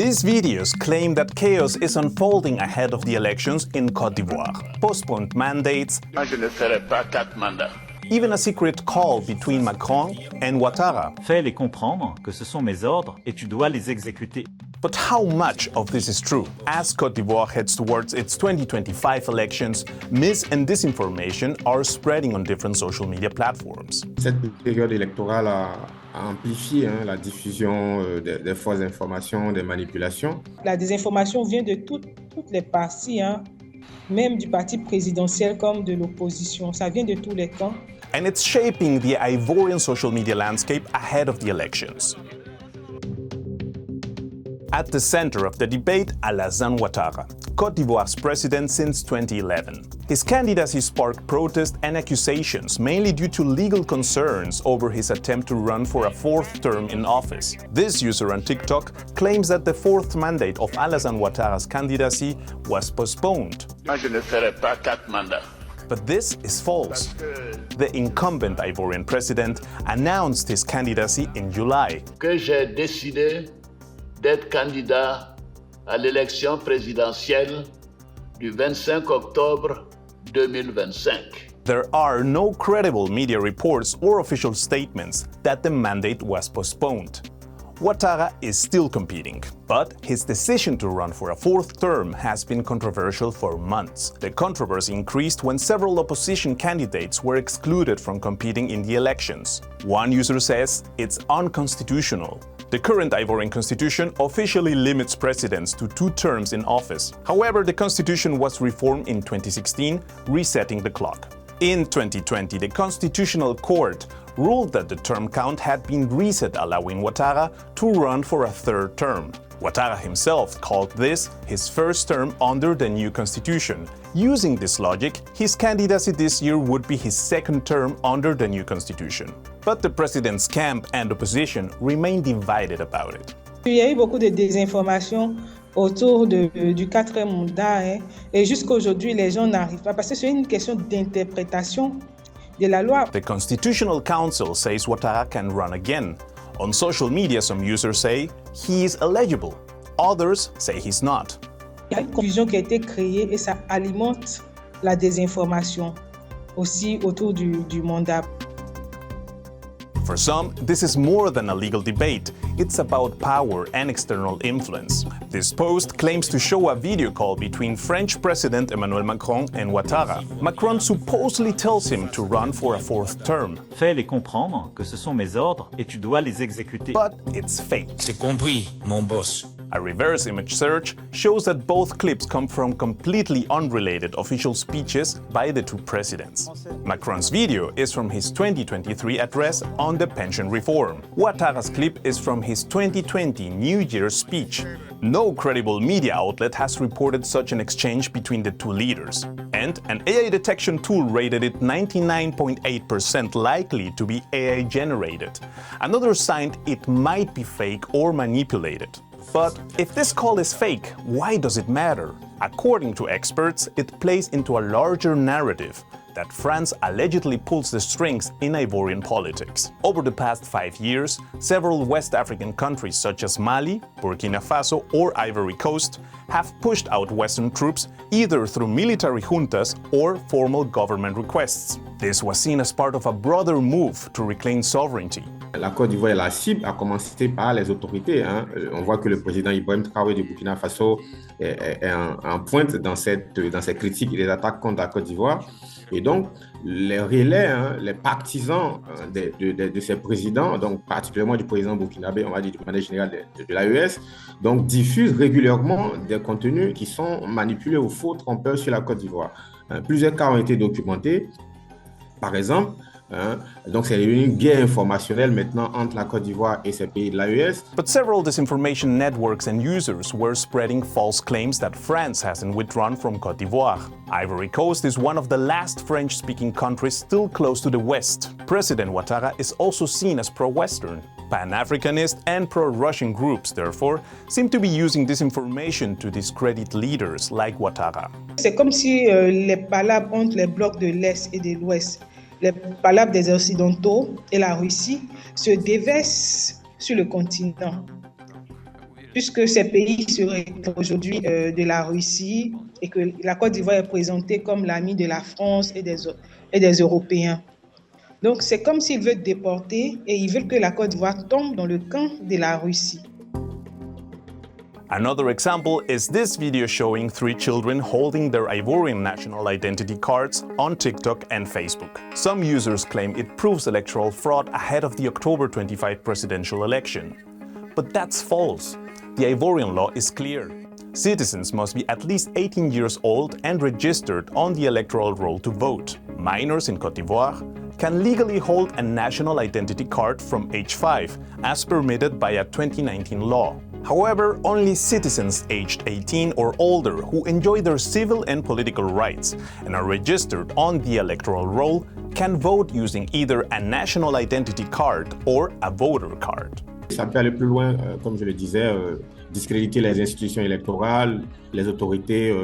These videos claim that chaos is unfolding ahead of the elections in Cote d'Ivoire. Postponed mandates, Je ne ferai pas 4 mandats. Even a secret call between Macron and Ouattara. Fais-les comprendre que ce sont mes ordres et tu dois les exécuter. But how much of this is true? As Cote d'Ivoire heads towards its 2025 elections, mis and disinformation are spreading on different social media platforms. Cette période électorale a amplifié la diffusion des fausses informations, des manipulations. La désinformation vient de toutes les parties, même du parti présidentiel comme de l'opposition. Ça vient de tous les camps. And it's shaping the Ivorian social media landscape ahead of the elections. At the center of the debate, Alassane Ouattara, Cote d'Ivoire's president since 2011. His candidacy sparked protests and accusations, mainly due to legal concerns over his attempt to run for a fourth term in office. This user on TikTok claims that the fourth mandate of Alassane Ouattara's candidacy was postponed. Je ne ferai pas 4 mandats. But this is false. The incumbent Ivorian president announced his candidacy in July. Que j'ai décidé d'être candidat à l'élection présidentielle du 25 octobre 2025. There are no credible media reports or official statements that the mandate was postponed. Ouattara is still competing, but his decision to run for a fourth term has been controversial for months. The controversy increased when several opposition candidates were excluded from competing in the elections. One user says it's unconstitutional. The current Ivorian constitution officially limits presidents to 2 terms in office. However, the constitution was reformed in 2016, resetting the clock. In 2020, the Constitutional Court ruled that the term count had been reset, allowing Ouattara to run for a third term. Ouattara himself called this his first term under the new constitution. Using this logic, his candidacy this year would be his second term under the new constitution. But the president's camp and opposition remain divided about it. Il y a eu beaucoup de désinformation autour du 4e mandat, et jusqu'à aujourd'hui, les gens n'arrivent pas parce que c'est une question d'interprétation de la loi. The Constitutional Council says Ouattara can run again. On social media, some users say he is eligible. Others say he's not. Il y a une confusion qui a été créée et ça alimente la désinformation aussi autour du mandat. For some, this is more than a legal debate. It's about power and external influence. This post claims to show a video call between French President Emmanuel Macron and Ouattara. Macron supposedly tells him to run for a fourth term. Fais-les comprendre que ce sont mes ordres et tu dois les exécuter. But it's fake. C'est compris, mon boss. A reverse image search shows that both clips come from completely unrelated official speeches by the 2 presidents. Macron's video is from his 2023 address on the pension reform. Ouattara's clip is from his 2020 New Year's speech. No credible media outlet has reported such an exchange between the 2 leaders. And an AI detection tool rated it 99.8% likely to be AI generated. Another sign it might be fake or manipulated. But if this call is fake, why does it matter? According to experts, it plays into a larger narrative that France allegedly pulls the strings in Ivorian politics. Over the past 5 years, several West African countries such as Mali, Burkina Faso or Ivory Coast have pushed out Western troops either through military juntas or formal government requests. This was seen as part of a broader move to reclaim sovereignty. La Côte d'Ivoire est la cible, à commencer par les autorités. On voit que le président Ibrahim Traoré du Burkina Faso est en pointe dans ses critiques et les attaques contre la Côte d'Ivoire. Et donc, les relais, les partisans de ces présidents, donc particulièrement du président burkinabé, on va dire de manière générale de l'AES, donc diffusent régulièrement des contenus qui sont manipulés ou faux, trompeurs sur la Côte d'Ivoire. Plusieurs cas ont été documentés. Par exemple, donc c'est une guerre informationnelle maintenant entre la Côte d'Ivoire et ces pays de l'AES. But several disinformation networks and users were spreading false claims that France hasn't withdrawn from Cote d'Ivoire. Ivory Coast is one of the last French-speaking countries still close to the West. President Ouattara is also seen as pro-Western. Pan-Africanist and pro-Russian groups, therefore, seem to be using disinformation to discredit leaders like Ouattara. C'est comme si les palabres entre les blocs de l'Est et de l'Ouest, les palabres des Occidentaux et la Russie se déversent sur le continent. puisque ces pays seraient aujourd'hui de la Russie et que la Côte d'Ivoire est présentée comme l'ami de la France et des Européens. Donc, c'est comme s'ils veulent déporter et ils veulent que la Côte d'Ivoire tombe dans le camp de la Russie. Another example is this video showing 3 children holding their Ivorian national identity cards on TikTok and Facebook. Some users claim it proves electoral fraud ahead of the October 25 presidential election. But that's false. The Ivorian law is clear. Citizens must be at least 18 years old and registered on the electoral roll to vote. Minors in Cote d'Ivoire can legally hold a national identity card from age 5, as permitted by a 2019 law. However, only citizens aged 18 or older who enjoy their civil and political rights and are registered on the electoral roll can vote using either a national identity card or a voter card. Ça peut aller plus loin, comme je le disais, discréditer les institutions électorales, les autorités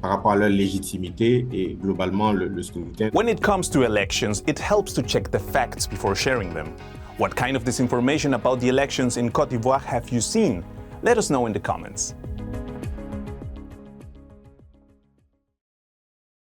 par rapport à leur légitimité et globalement le scrutin. When it comes to elections, it helps to check the facts before sharing them. What kind of disinformation about the elections in Cote d'Ivoire have you seen? Let us know in the comments.